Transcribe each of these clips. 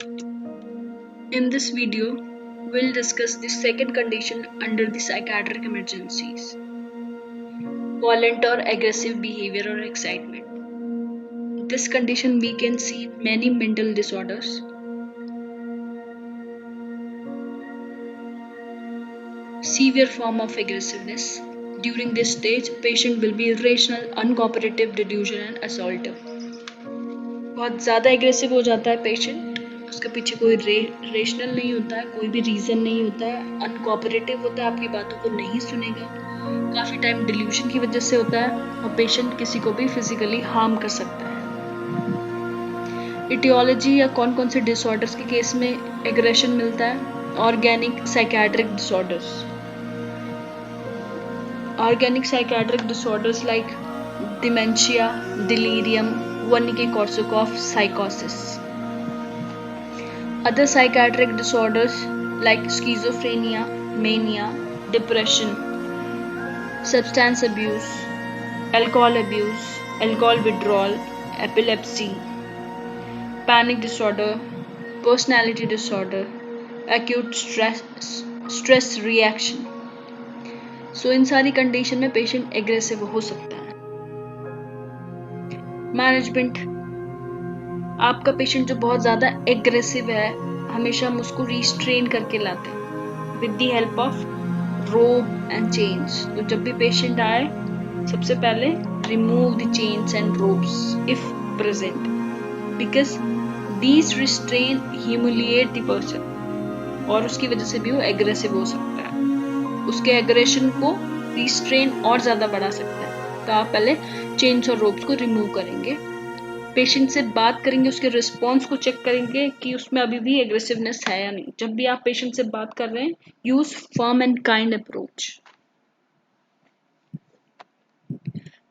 In this video, we'll discuss the second condition under the psychiatric emergencies: violent or aggressive behavior or excitement. This condition we can see in many mental disorders. Severe form of aggressiveness. During this stage, patient will be irrational, uncooperative, delusional and assaultive. बहुत ज़्यादा aggressive हो जाता है patient, उसके पीछे कोई rational नहीं होता है, कोई भी रीज़न नहीं होता है, अनकोऑपरेटिव होता है, आपकी बातों को नहीं सुनेगा, काफ़ी टाइम डिल्यूजन की वजह से होता है और पेशेंट किसी को भी फिजिकली हार्म कर सकता है। इटियोलॉजी या कौन कौन से डिसऑर्डर्स के केस में एग्रेशन मिलता है? Organic psychiatric disorders. Organic psychiatric disorders like dementia, delirium, Wernicke-Korsakoff psychosis. Other psychiatric disorders like schizophrenia, mania, depression, substance abuse, alcohol withdrawal, epilepsy, panic disorder, personality disorder, acute stress reaction. सो इन सारी condition में patient aggressive हो सकता है। Management, आपका patient जो बहुत ज़्यादा aggressive है, हमेशा हम उसको रिस्ट्रेन करके लाते हैं with the help of rope and chains. तो जब भी पेशेंट आए, सबसे पहले remove the chains and ropes if present, because these restrain humiliate the person और उसकी वजह से भी वो एग्रेसिव हो सकता है, उसके एग्रेशन को रिस्ट्रेन और ज़्यादा बढ़ा सकता है। तो आप पहले चेन्स और रोप्स को रिमूव करेंगे, पेशेंट से बात करेंगे, उसके रिस्पॉन्स को चेक करेंगे कि उसमें अभी भी एग्रेसिवनेस है या नहीं। जब भी आप पेशेंट से बात कर रहे हैं, use firm and kind approach.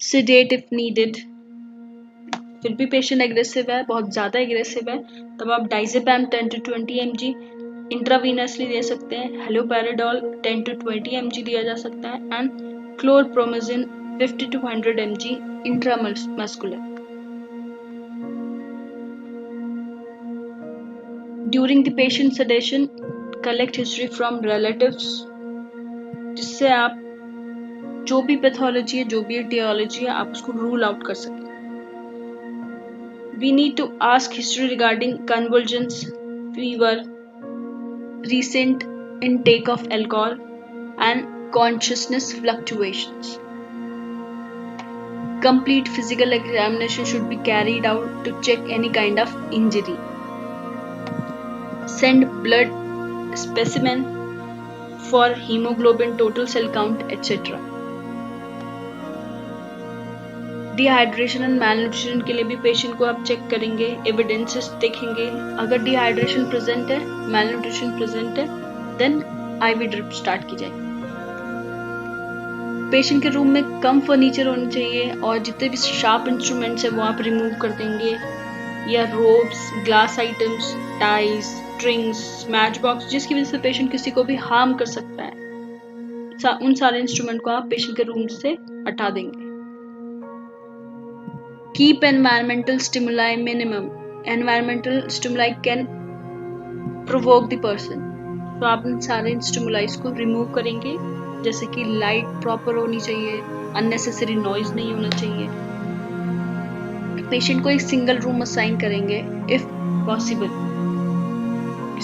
Sedate if needed. फिर भी पेशेंट एग्रेसिव है, बहुत ज़्यादा एग्रेसिव है, तब आप डाइजेपैम 10 to 20 mg इंट्रावीनसली दे सकते हैं, हेलोपेरिडोल 10 to 20 mg दिया जा सकता है and chlorpromazine 50 to 100 mg intramuscular. During the patient sedation, collect history from relatives, जिससे आप जो भी पैथोलॉजी है, जो भी एटियोलॉजी है, आप उसको रूल आउट कर सकें। We need to ask history regarding convulsions, fever, recent intake of alcohol and consciousness fluctuations. Complete physical examination should be carried out to check any kind of injury. Send blood specimen for hemoglobin, total cell count, etc. Dehydration and malnutrition के लिए भी patient को आप check करेंगे, evidences देखेंगे। अगर dehydration present है, malnutrition present है, देन आईवी ड्रिप स्टार्ट की जाएगी। पेशेंट के रूम में कम फर्नीचर होनी चाहिए और जितने भी शार्प इंस्ट्रूमेंट्स है वो आप रिमूव कर देंगे, या ropes, glass items, ties, strings, match box, जिसकी वजह से पेशेंट किसी को भी हार्म कर सकता है, उन सारे इंस्ट्रूमेंट को आप पेशेंट के रूम से हटा देंगे। Keep environmental stimuli minimum. Environmental stimuli can provoke the person. तो आप इन सारे स्टिमुलाइज को रिमूव करेंगे, जैसे कि लाइट प्रॉपर होनी चाहिए, अननेसेसरी नॉइज नहीं होना चाहिए। पेशेंट को एक सिंगल रूम असाइन करेंगे इफ पॉसिबल।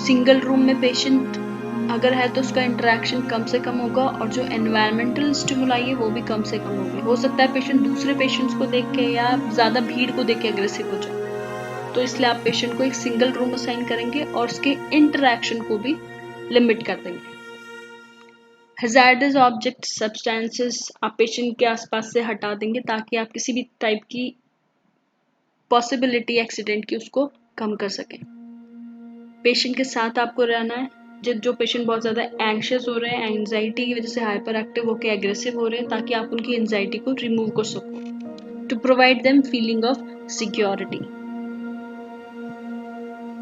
सिंगल रूम में पेशेंट अगर है तो उसका इंटरेक्शन कम से कम होगा और जो एनवायरमेंटल स्टिमुलाई है वो भी कम से कम होगी। हो सकता है पेशेंट दूसरे पेशेंट्स को देख के या ज़्यादा भीड़ को देख के एग्रेसिव हो जाए, तो इसलिए आप पेशेंट को एक सिंगल रूम असाइन करेंगे और उसके इंटरेक्शन को भी लिमिट कर देंगे। हैजार्डस ऑब्जेक्ट सब्सटेंसेस आप पेशेंट के आसपास से हटा देंगे ताकि आप किसी भी टाइप की पॉसिबिलिटी एक्सीडेंट की उसको कम कर सकें। पेशेंट के साथ आपको रहना है। जो पेशेंट बहुत ज़्यादा एंग्शियस हो रहे हैं, एंजाइटी की वजह से हाइपर एक्टिव होकर एग्रेसिव हो रहे हैं, ताकि आप उनकी एंजाइटी को रिमूव कर सको, to provide them feeling of security.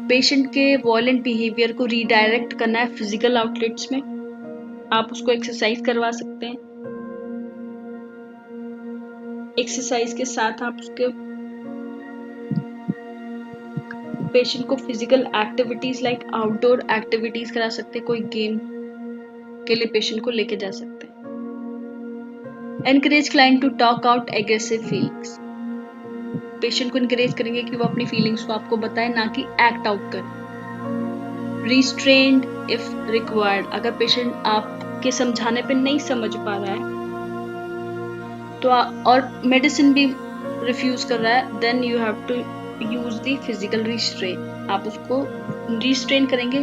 Patient के वॉयलेंट बिहेवियर को रीडायरेक्ट करना है फिजिकल आउटलेट्स में, आप उसको एक्सरसाइज करवा सकते हैं। एक्सरसाइज के साथ आप उसके पेशेंट को physical activities like outdoor activities करा सकते हैं, कोई गेम के लिए पेशेंट को लेके जा सकते हैं। Encourage client to talk out aggressive feelings, patient को इनकरेज करेंगे कि वो अपनी फीलिंग्स को आपको बताए, ना कि एक्ट आउट करे। रिस्ट्रेन्ड इफ रिक्वायर्ड, अगर पेशेंट आपके समझाने पे नहीं समझ पा रहा है तो और मेडिसिन भी रिफ्यूज कर रहा है, then you have to use the physical restraint. आप उसको रिस्ट्रेन करेंगे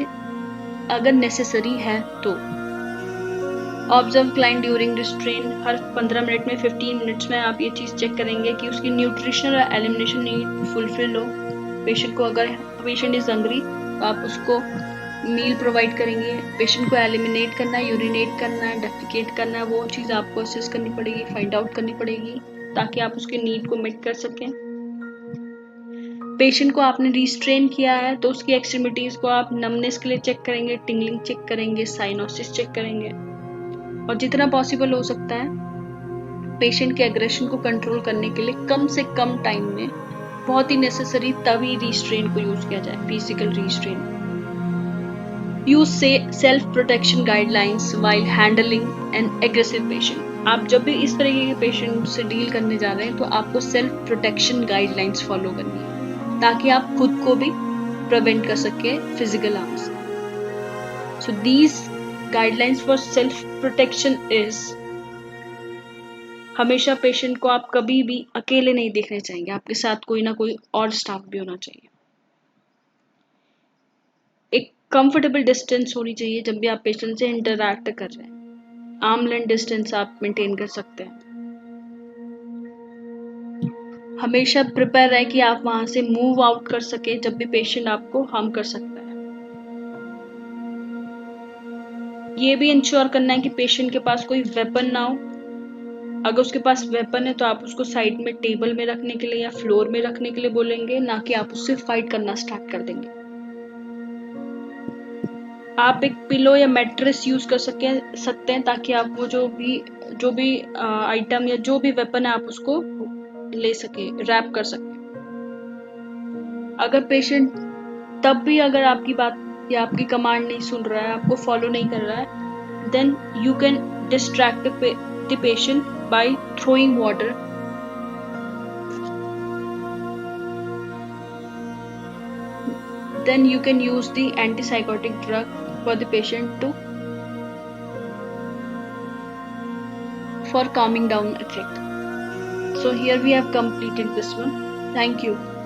अगर नेसेसरी है तो। ऑब्जर्व क्लाइंट ड्यूरिंग रिस्ट्रेन, हर 15 मिनट में 15 मिनट्स में आप ये चीज़ चेक करेंगे कि उसकी न्यूट्रिशनल और एलिमिनेशन नीड फुलफिल हो। पेशेंट को, अगर पेशेंट इज हंग्री तो आप उसको मील प्रोवाइड करेंगे। पेशेंट को एलिमिनेट करना है, यूरिनेट करना है, डेफिकेट करना है, वो चीज़ आपको असेस करनी पड़ेगी, फाइंड आउट करनी पड़ेगी, ताकि आप उसके नीड को मीट कर सकें। पेशेंट को आपने रिस्ट्रेन किया है तो उसकी एक्सट्रीमिटीज को आप नमनेस के लिए चेक करेंगे, टिंगलिंग चेक करेंगे, साइनोसिस चेक करेंगे, और जितना पॉसिबल हो सकता है पेशेंट के एग्रेशन को कंट्रोल करने के लिए कम से कम टाइम में, बहुत ही नेसेसरी तभी रिस्ट्रेन को यूज किया जाए, फिजिकल रिस्ट्रेन। यूज से self protection guidelines while handling N aggressive patient. आप जब भी इस तरीके के पेशेंट से डील करने जा रहे हैं तो आपको सेल्फ प्रोटेक्शन गाइडलाइंस फॉलो करनी है, ताकि आप खुद को भी प्रिवेंट कर सके फिजिकल हार्म से। So these guidelines for self protection is, हमेशा पेशेंट को आप कभी भी अकेले नहीं देखने चाहिए, आपके साथ कोई ना कोई और स्टाफ भी होना चाहिए। एक कंफर्टेबल डिस्टेंस होनी चाहिए जब भी आप पेशेंट से इंटरैक्ट कर रहे हैं, आर्म लेंथ डिस्टेंस आप मेंटेन कर सकते हैं। हमेशा प्रिपेयर रहे कि आप वहां से मूव आउट कर सके जब भी पेशेंट आपको हार्म कर सकता है। ये भी इंश्योर करना है कि पेशेंट के पास कोई वेपन ना हो। अगर उसके पास वेपन है तो आप उसको साइड में टेबल में रखने के लिए या फ्लोर में रखने के लिए बोलेंगे, ना कि आप उससे फाइट करना स्टार्ट कर देंगे। आप एक पिलो या मैट्रेस यूज कर सकते हैं, ताकि आप वो जो भी आइटम या जो भी वेपन है आप उसको ले सके, रैप कर सके। अगर पेशेंट तब भी अगर आपकी बात या आपकी कमांड नहीं सुन रहा है, आपको फॉलो नहीं कर रहा है, then you can distract the patient by throwing water. Then you can use the antipsychotic drug for the patient for calming down effect. So here we have completed this one. Thank you.